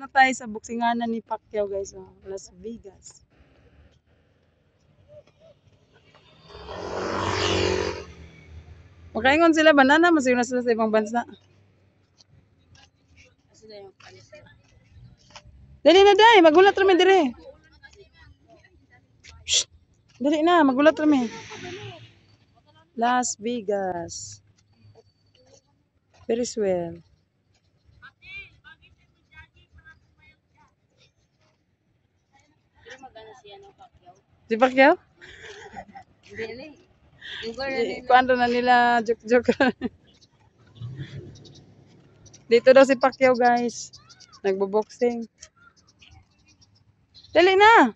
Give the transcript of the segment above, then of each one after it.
na tayo sa buksinganan ni Pacquiao guys, oh, Las Vegas. Makaingon sila banana, masayong na sila sa ibang bansa. Dali na day, magulat rami dire. Shh. Dali na, magulat rami. Las Vegas. Very swell. Si Pacquiao? Kuando na nila joke-joke. Dito daw si Pacquiao guys. Nagbo-boxing. Dali na.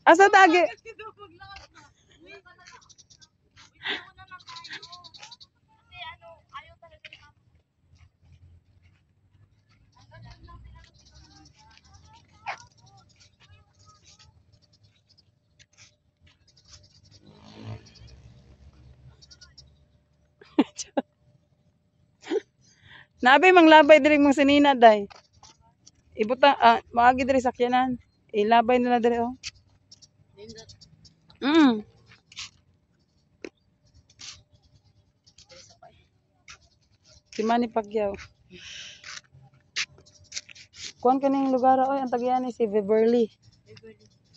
Asa tagi? Nabi mang labay diri mong sinina day. Ibuta maagi diri sakyanan. Ilabay nila diri oh. Si Manny Pacquiao. Kuan kaning lugar oy, ang tagian ni si Beverly.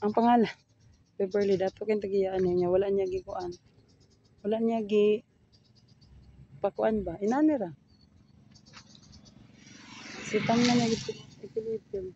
Ang pangalan Beverly dato kin tagian niya wala niya gi kuan. Wala niya gi pakuan ba? Inani ra. Si tang na niya gipilipil.